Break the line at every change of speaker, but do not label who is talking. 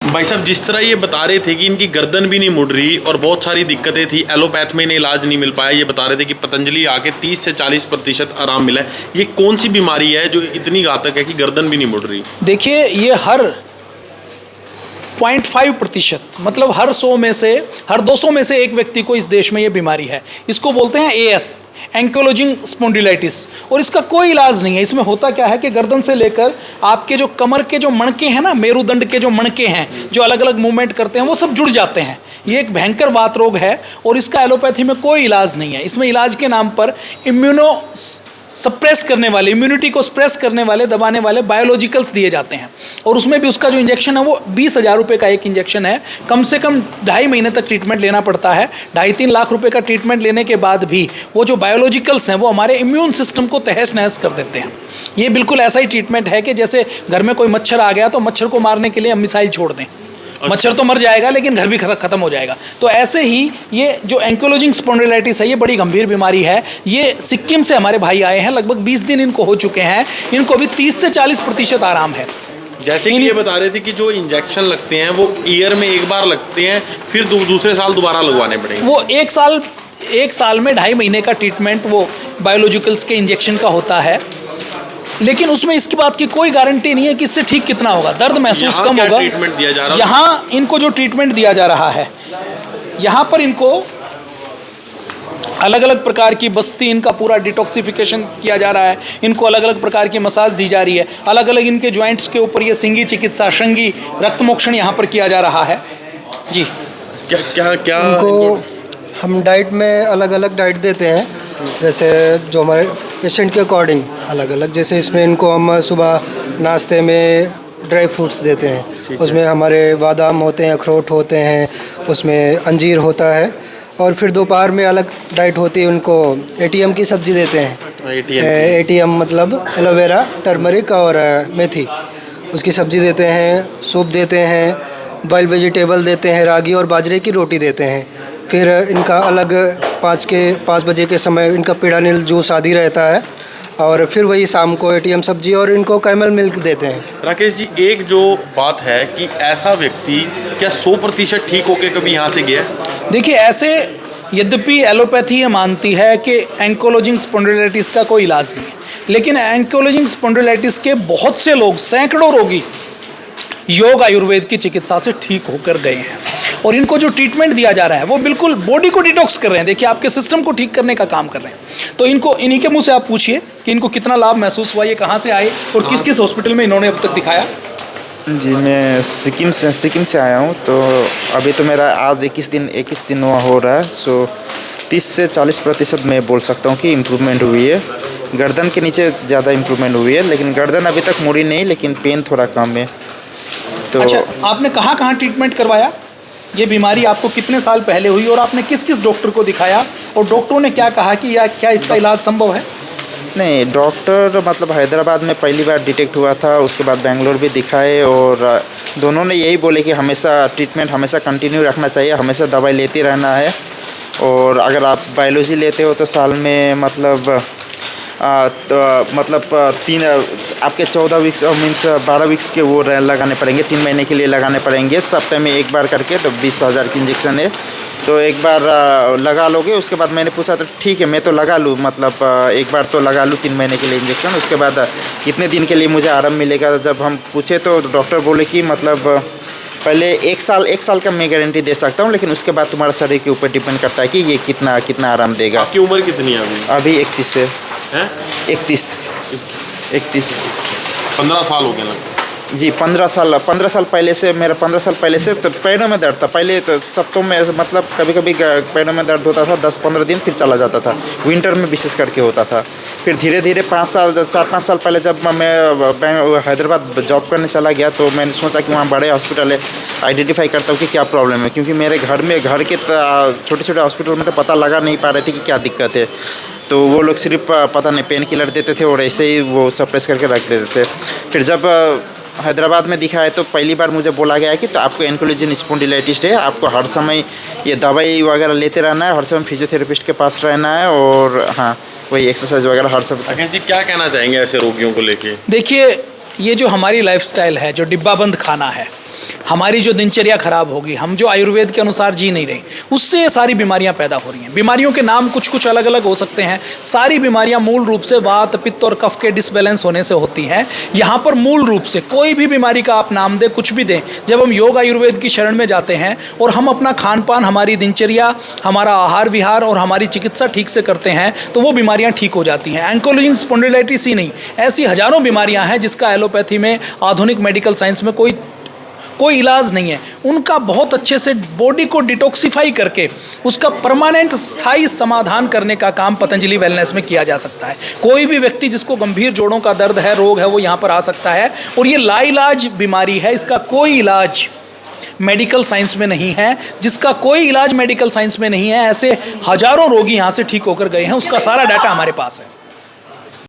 भाई साहब, जिस तरह ये बता रहे थे कि इनकी गर्दन भी नहीं मुड़ रही और बहुत सारी दिक्कतें थी, एलोपैथ में इन्हें इलाज नहीं मिल पाया, ये बता रहे थे कि पतंजलि आके 30 से 40% आराम मिला है। ये कौन सी बीमारी है जो इतनी घातक है कि गर्दन भी नहीं मुड़ रही?
देखिए, ये हर 0.5%, मतलब हर 100 में से, हर 200 में से एक व्यक्ति को इस देश में ये बीमारी है। इसको बोलते हैं एएस, एंकोलोजिंग स्पॉन्डिलाइटिस, और इसका कोई इलाज नहीं है। इसमें होता क्या है कि गर्दन से लेकर आपके जो कमर के जो मणके हैं ना, मेरुदंड के जो मणके हैं, जो अलग अलग मूवमेंट करते हैं, वो सब जुड़ जाते हैं। ये एक भयंकर वात रोग है और इसका एलोपैथी में कोई इलाज नहीं है। इसमें इलाज के नाम पर इम्यूनो सप्रेस करने वाले, इम्यूनिटी को सप्रेस करने वाले, दबाने वाले बायोलॉजिकल्स दिए जाते हैं, और उसमें भी उसका जो इंजेक्शन है वो 20,000 रुपये का एक इंजेक्शन है। कम से कम 2.5 महीने तक ट्रीटमेंट लेना पड़ता है। 2.5-3 लाख रुपए का ट्रीटमेंट लेने के बाद भी वो जो बायोलॉजिकल्स हैं वो हमारे इम्यून सिस्टम को तहस नहस कर देते हैं। ये बिल्कुल ऐसा ही ट्रीटमेंट है कि जैसे घर में कोई मच्छर आ गया तो मच्छर को मारने के लिए हम मिसाइल छोड़ दें। मच्छर तो मर जाएगा लेकिन घर भी खत्म हो जाएगा। तो ऐसे ही ये जो एंकोलोजिंग स्पॉन्डिलाइटिस है, ये बड़ी गंभीर बीमारी है। ये सिक्किम से हमारे भाई आए हैं, लगभग 20 दिन इनको हो चुके हैं। इनको भी 30 से 40% आराम है।
जैसे कि ये बता रहे थे कि जो इंजेक्शन लगते हैं वो ईयर में एक बार लगते हैं, फिर दूसरे साल दोबारा लगवाने पड़ेंगे।
वो एक साल में 2.5 महीने का ट्रीटमेंट वो बायोलॉजिकल्स के इंजेक्शन का होता है, लेकिन उसमें इसकी बात की कोई गारंटी नहीं है कि इससे ठीक कितना होगा, दर्द महसूस कम होगा।
ट्रीटमेंट दिया जा रहा है
यहाँ इनको जो ट्रीटमेंट दिया जा रहा है, यहाँ पर इनको अलग अलग प्रकार की बस्ती, इनका पूरा डिटॉक्सिफिकेशन किया जा रहा है। इनको अलग अलग प्रकार की मसाज दी जा रही है। अलग अलग इनके जॉइंट्स के ऊपर ये सिंगी चिकित्सा, शंगी रक्तमोक्षण यहाँ पर किया जा रहा है। जी,
क्या
इनको हम डाइट में अलग अलग डाइट देते हैं, जैसे जो हमारे पेशेंट के अकॉर्डिंग अलग अलग। जैसे इसमें इनको हम सुबह नाश्ते में ड्राई फ्रूट्स देते हैं, उसमें हमारे बादाम होते हैं, अखरोट होते हैं, उसमें अंजीर होता है। और फिर दोपहर में अलग डाइट होती है, उनको एटीएम की सब्ज़ी देते हैं। एटीएम मतलब एलोवेरा, टर्मरिक और मेथी, उसकी सब्ज़ी देते हैं। सूप देते हैं, बॉयल वेजिटेबल देते हैं, रागी और बाजरे की रोटी देते हैं। फिर इनका अलग 5 बजे के समय इनका पीड़ानील जूस आदि रहता है, और फिर वही शाम को एटीएम सब्जी और इनको कैमल मिल्क देते हैं।
राकेश जी, एक जो बात है कि ऐसा व्यक्ति क्या 100% ठीक होकर कभी यहाँ से गया?
देखिए, ऐसे यद्यपि एलोपैथी ये मानती है कि एंकोलोजिंग स्पॉन्डिलाइटिस का कोई इलाज नहीं है, लेकिन एंकोलोजिंग स्पॉन्डिलाइटिस के बहुत से लोग, सैकड़ों रोगी योग आयुर्वेद की चिकित्सा से ठीक होकर गए हैं। और इनको जो ट्रीटमेंट दिया जा रहा है वो बिल्कुल बॉडी को डिटॉक्स कर रहे हैं। देखिए, आपके सिस्टम को ठीक करने का काम कर रहे हैं। तो इनको इन्हीं के मुंह से आप पूछिए कि इनको कितना लाभ महसूस हुआ, ये कहाँ से आए और किस किस हॉस्पिटल में इन्होंने अब तक दिखाया।
जी, मैं सिक्किम से आया हूँ। तो अभी तो मेरा आज 21 दिन हो रहा है। सो 30 से 40% मैं बोल सकता हूँ कि इम्प्रूवमेंट हुई है। गर्दन के नीचे ज़्यादा इम्प्रूवमेंट हुई है, लेकिन गर्दन अभी तक मुड़ी नहीं, लेकिन पेन थोड़ा कम है। तो
अच्छा, आपने कहाँ ट्रीटमेंट करवाया? ये बीमारी आपको कितने साल पहले हुई और आपने किस किस डॉक्टर को दिखाया, और डॉक्टरों ने क्या कहा कि या क्या इसका इलाज संभव है?
नहीं, डॉक्टर मतलब हैदराबाद में पहली बार डिटेक्ट हुआ था, उसके बाद बेंगलोर भी दिखाए, और दोनों ने यही बोले कि हमेशा ट्रीटमेंट हमेशा कंटिन्यू रखना चाहिए, हमेशा दवाई लेते रहना है। और अगर आप बायोलॉजी लेते हो तो साल में मतलब आपके 14 वीक्स मीन्स 12 वीक्स के वो लगाने पड़ेंगे, 3 महीने के लिए लगाने पड़ेंगे, सप्ताह में एक बार करके। तो 20,000 की इंजेक्शन है, तो एक बार लगा लोगे। उसके बाद मैंने पूछा तो ठीक है, मैं तो लगा लूँ, मतलब एक बार तो लगा लूँ 3 महीने के लिए इंजेक्शन। उसके बाद कितने दिन के लिए मुझे आराम मिलेगा, जब हम पूछे तो डॉक्टर बोले कि मतलब पहले एक साल का मैं गारंटी दे सकता हूँ, लेकिन उसके बाद तुम्हारा शरीर के ऊपर डिपेंड करता है कि ये कितना आराम देगा।
आपकी उम्र कितनी है
अभी 31 है।
31 15 साल हो गए लगभग।
जी, 15 साल पहले से, मेरा 15 साल पहले से तो पैरों में दर्द था। पहले तो सप्ताह में मतलब कभी कभी पैरों में दर्द होता था 10-15 दिन, फिर चला जाता था। विंटर में विशेष करके होता था। फिर धीरे धीरे 4-5 साल पहले जब मैं हैदराबाद जॉब करने चला गया, तो मैंने सोचा कि वहाँ बड़े हॉस्पिटल है, आइडेंटिफाई करता हूँ कि क्या प्रॉब्लम है, क्योंकि मेरे घर के छोटे छोटे हॉस्पिटल में तो पता लगा नहीं पा रहे थे कि क्या दिक्कत है। तो वो लोग सिर्फ पता नहीं पेन किलर देते थे और ऐसे ही वो सप्रेस करके रख देते थे। फिर जब हैदराबाद में दिखाया तो पहली बार मुझे बोला गया कि तो आपको एंकोलोजिंग स्पॉन्डिलाइटिस है, आपको हर समय ये दवाई वगैरह लेते रहना है, हर समय फिजियोथेरेपिस्ट के पास रहना है, और हाँ वही एक्सरसाइज वगैरह हर समय।
राकेश जी, क्या कहना चाहेंगे ऐसे रोगियों को लेके?
देखिए, ये जो हमारी लाइफस्टाइल है, जो डिब्बाबंद खाना है, हमारी जो दिनचर्या खराब होगी, हम जो आयुर्वेद के अनुसार जी नहीं रहे, उससे ये सारी बीमारियां पैदा हो रही हैं। बीमारियों के नाम कुछ कुछ अलग अलग हो सकते हैं, सारी बीमारियां मूल रूप से वात, पित्त और कफ के डिसबैलेंस होने से होती हैं। यहाँ पर मूल रूप से कोई भी बीमारी का आप नाम दें, कुछ भी दें, जब हम योग आयुर्वेद की शरण में जाते हैं और हम अपना खान पान, हमारी दिनचर्या, हमारा आहार विहार और हमारी चिकित्सा ठीक से करते हैं तो वो बीमारियां ठीक हो जाती हैं। एंकोलॉजिंग स्पॉन्डिलाइटिस ही नहीं, ऐसी हजारों बीमारियां हैं जिसका एलोपैथी में, आधुनिक मेडिकल साइंस में कोई इलाज नहीं है। उनका बहुत अच्छे से बॉडी को डिटॉक्सिफाई करके उसका परमानेंट स्थायी समाधान करने का काम पतंजलि वेलनेस में किया जा सकता है। कोई भी व्यक्ति जिसको गंभीर जोड़ों का दर्द है, रोग है, वो यहाँ पर आ सकता है और ये लाइलाज बीमारी है, इसका कोई इलाज मेडिकल साइंस में नहीं है। जिसका कोई इलाज मेडिकल साइंस में नहीं है, ऐसे हजारों रोगी यहाँ से ठीक होकर गए हैं, उसका सारा डाटा हमारे पास है।